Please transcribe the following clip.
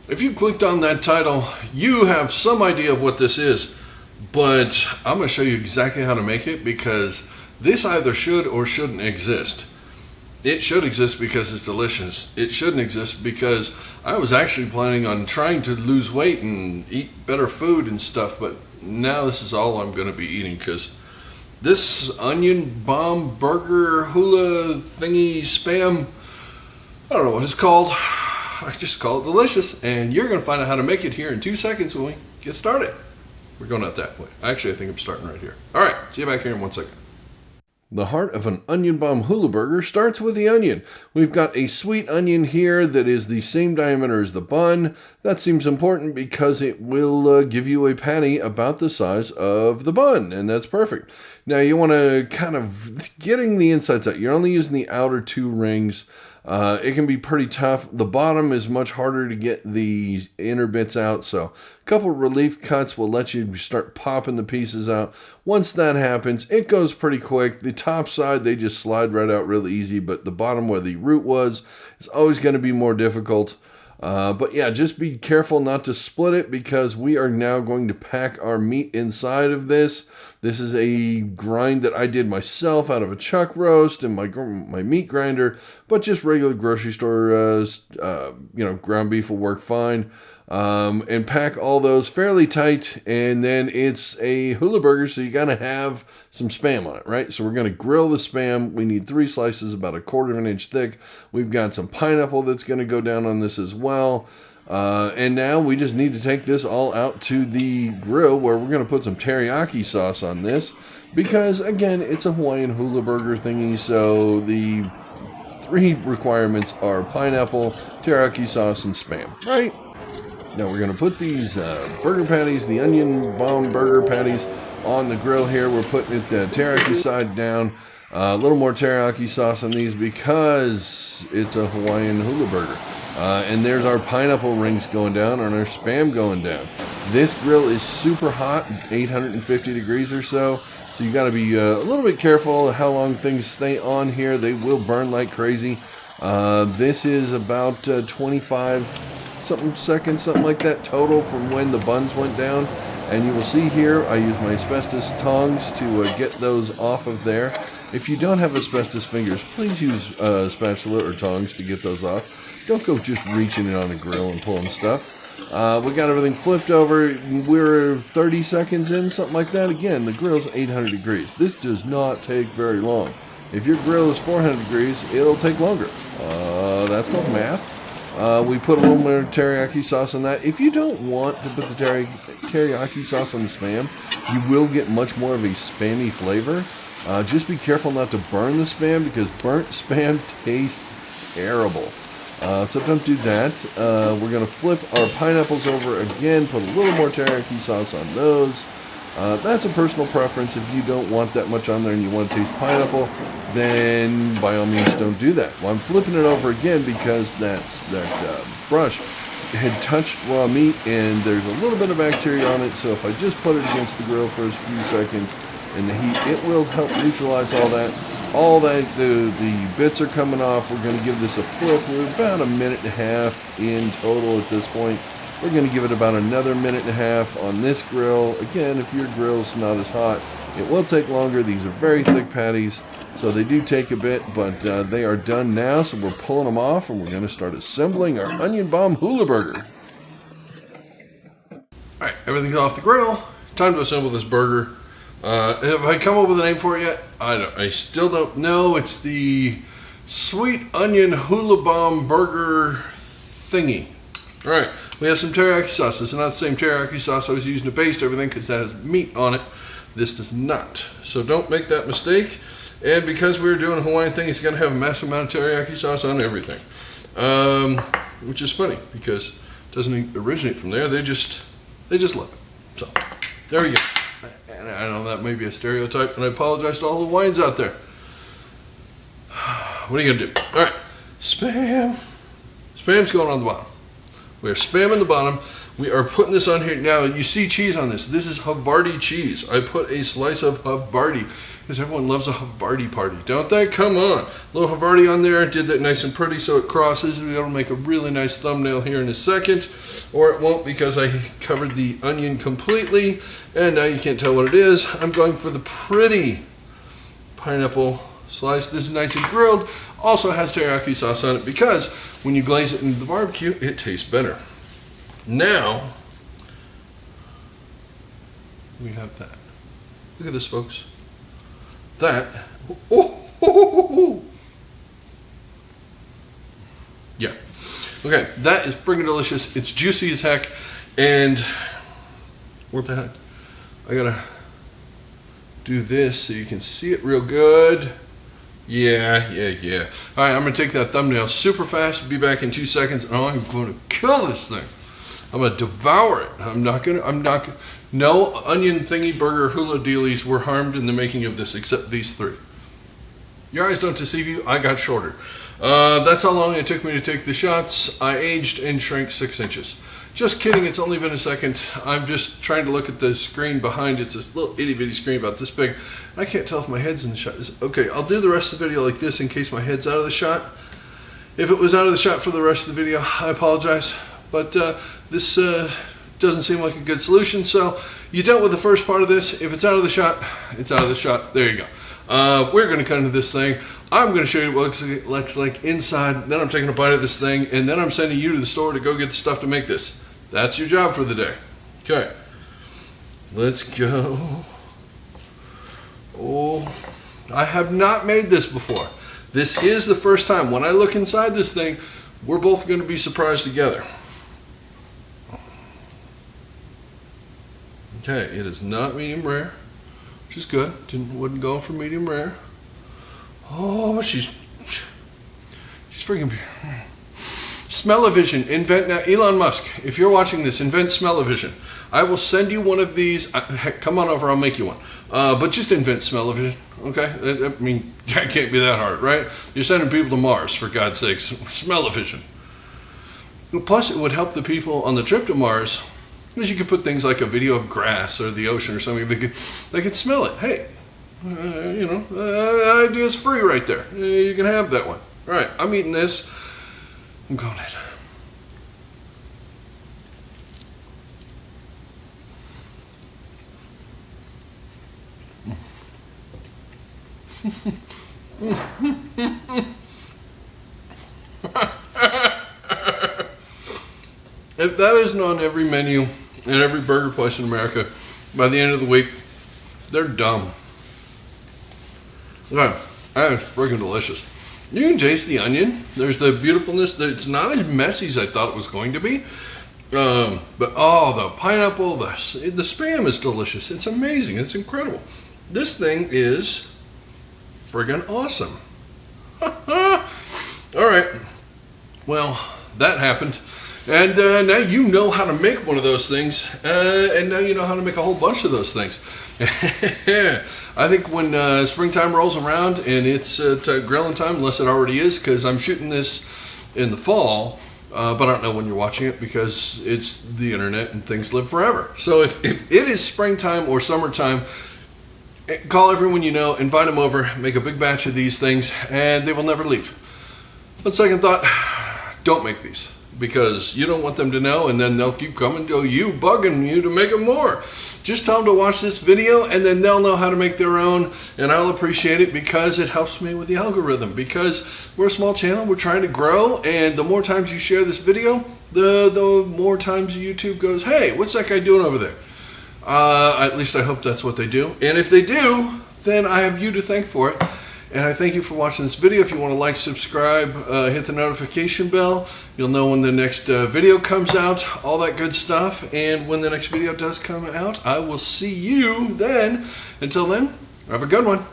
If you clicked on that title, you have some idea of what this is, but I'm going to show you exactly how to make it because this either should or shouldn't exist. It should exist because it's delicious. It shouldn't exist because I was actually planning on trying to lose weight and eat better food and stuff, but now this is all I'm going to be eating because this onion bomb burger hula thingy spam, I don't know what it's called. I just call it delicious, and you're going to find out how to make it here in 2 seconds when we get started. We're going out that way. Actually, I think I'm starting right here. All right, see you back here in 1 second. The heart of an onion bomb hula burger starts with the onion. We've got a sweet onion here that is the same diameter as the bun. That seems important because it will give you a patty about the size of the bun, and that's perfect. Now you want to kind of getting the insides out. You're only using the outer 2 rings. It can be pretty tough. The bottom is much harder to get the inner bits out, so a couple relief cuts will let you start popping the pieces out. Once that happens, it goes pretty quick. The top side, they just slide right out really easy, but the bottom where the root was is always going to be more difficult. But yeah, just be careful not to split it because we are now going to pack our meat inside of this. This is a grind that I did myself out of a chuck roast and my meat grinder, but just regular grocery store, ground beef will work fine. And pack all those fairly tight, and then it's a hula burger, so you gotta have some Spam on it, right? So we're gonna grill the Spam. We need 3 slices about 1/4 of an inch thick. We've got some pineapple that's gonna go down on this as well. And now we just need to take this all out to the grill where we're gonna put some teriyaki sauce on this because, again, it's a Hawaiian hula burger thingy, so the 3 requirements are pineapple, teriyaki sauce, and Spam, right? Now we're going to put these burger patties, the onion bomb burger patties, on the grill here. We're putting it teriyaki side down. A little more teriyaki sauce on these because it's a Hawaiian hula burger. And there's our pineapple rings going down and our Spam going down. This grill is super hot, 850 degrees or so. So you got to be a little bit careful how long things stay on here. They will burn like crazy. This is about 25 something seconds, something like that total from when the buns went down. And you will see here, I use my asbestos tongs to get those off of there. If you don't have asbestos fingers, please use a spatula or tongs to get those off. Don't go just reaching it on the grill and pulling stuff. We got everything flipped over. We're 30 seconds in, something like that. Again, the grill's 800 degrees. This does not take very long. If your grill is 400 degrees, it'll take longer. That's called math. We put a little more teriyaki sauce on that. If you don't want to put the teriyaki sauce on the Spam, you will get much more of a Spammy flavor. Just be careful not to burn the Spam because burnt Spam tastes terrible. So don't do that. We're going to flip our pineapples over again, put a little more teriyaki sauce on those. That's a personal preference. If you don't want that much on there and you want to taste pineapple, then by all means don't do that. Well, I'm flipping it over again because that brush had touched raw meat and there's a little bit of bacteria on it. So if I just put it against the grill for a few seconds in the heat, it will help neutralize all that. The bits are coming off. We're going to give this a flip. We're about 1.5 minutes in total at this point. We're going to give it about another 1.5 minutes on this grill. Again, if your grill's not as hot, it will take longer. These are very thick patties, so they do take a bit, but they are done now, so we're pulling them off, and we're going to start assembling our onion bomb hula burger. All right, everything's off the grill. Time to assemble this burger. Have I come up with a name for it yet? I still don't know. It's the Sweet Onion Hula Burger thingy. All right, we have some teriyaki sauce. This is not the same teriyaki sauce I was using to baste everything because that has meat on it. This does not. So don't make that mistake. And because we're doing a Hawaiian thing, it's going to have a massive amount of teriyaki sauce on everything. Which is funny because it doesn't originate from there. They just love it. So there we go. And I know that may be a stereotype, and I apologize to all the Hawaiians out there. What are you going to do? All right, Spam's going on the bottom. We are spamming the bottom. We are putting this on here. Now, you see cheese on this. This is Havarti cheese. I put a slice of Havarti because everyone loves a Havarti party, don't they? Come on. A little Havarti on there. Did that nice and pretty so it crosses. It'll make a really nice thumbnail here in a second. Or it won't because I covered the onion completely. And now you can't tell what it is. I'm going for the pretty pineapple slice. This is nice and grilled. Also has teriyaki sauce on it because when you glaze it into the barbecue, it tastes better. Now, we have that. Look at this, folks. That. Yeah. Okay, that is friggin' delicious. It's juicy as heck. And what the heck? I gotta do this so you can see it real good. Yeah. All right, I'm gonna take that thumbnail super fast. Be back in 2 seconds. Oh, I'm gonna kill this thing. I'm gonna devour it. No onion thingy burger hula dealies were harmed in the making of this except these 3. Your eyes don't deceive you. I got shorter. That's how long it took me to take the shots. I aged and shrank 6 inches. Just kidding, it's only been a second. I'm just trying to look at the screen behind. It's this little itty bitty screen about this big. I can't tell if my head's in the shot. Okay, I'll do the rest of the video like this in case my head's out of the shot. If it was out of the shot for the rest of the video, I apologize. But this doesn't seem like a good solution. So you dealt with the first part of this. If it's out of the shot, it's out of the shot. There you go. We're going to cut into this thing. I'm going to show you what it looks like inside. Then I'm taking a bite of this thing. And then I'm sending you to the store to go get the stuff to make this. That's your job for the day. Okay. Let's go. Oh, I have not made this before. This is the first time. When I look inside this thing, we're both going to be surprised together. Okay, it is not medium rare, which is good. Wouldn't go for medium rare. Oh, but she's freaking beautiful. Smell-o-vision, invent now. Elon Musk, if you're watching this, invent smell-o-vision. I will send you one of these. Heck, come on over, I'll make you one. But just invent smell-o-vision, okay? I mean, that can't be that hard, right? You're sending people to Mars, for God's sakes. Smell-o-vision. Plus, it would help the people on the trip to Mars, because you could put things like a video of grass or the ocean or something. They could smell it. Hey, the idea's free right there. You can have that one. All right, I'm eating this. I'm going in. If that isn't on every menu at every burger place in America, by the end of the week, they're dumb. Okay, that is freaking delicious. You can taste the onion. There's the beautifulness. It's not as messy as I thought it was going to be. But oh, the pineapple, the Spam is delicious. It's amazing. It's incredible. This thing is friggin' awesome. All right. Well, that happened. And now you know how to make one of those things. And now you know how to make a whole bunch of those things. I think when springtime rolls around and it's grilling time, unless it already is, because I'm shooting this in the fall, but I don't know when you're watching it because it's the internet and things live forever. So if it is springtime or summertime, call everyone you know, invite them over, make a big batch of these things, and they will never leave. On second thought, don't make these, because you don't want them to know, and then they'll keep coming to you, bugging you to make them more. Just tell them to watch this video, and then they'll know how to make their own, and I'll appreciate it because it helps me with the algorithm, because we're a small channel, we're trying to grow, and the more times you share this video, the more times YouTube goes, hey, what's that guy doing over there? At least I hope that's what they do. And if they do, then I have you to thank for it. And I thank you for watching this video. If you want to like, subscribe, hit the notification bell. You'll know when the next video comes out, all that good stuff. And when the next video does come out, I will see you then. Until then, have a good one.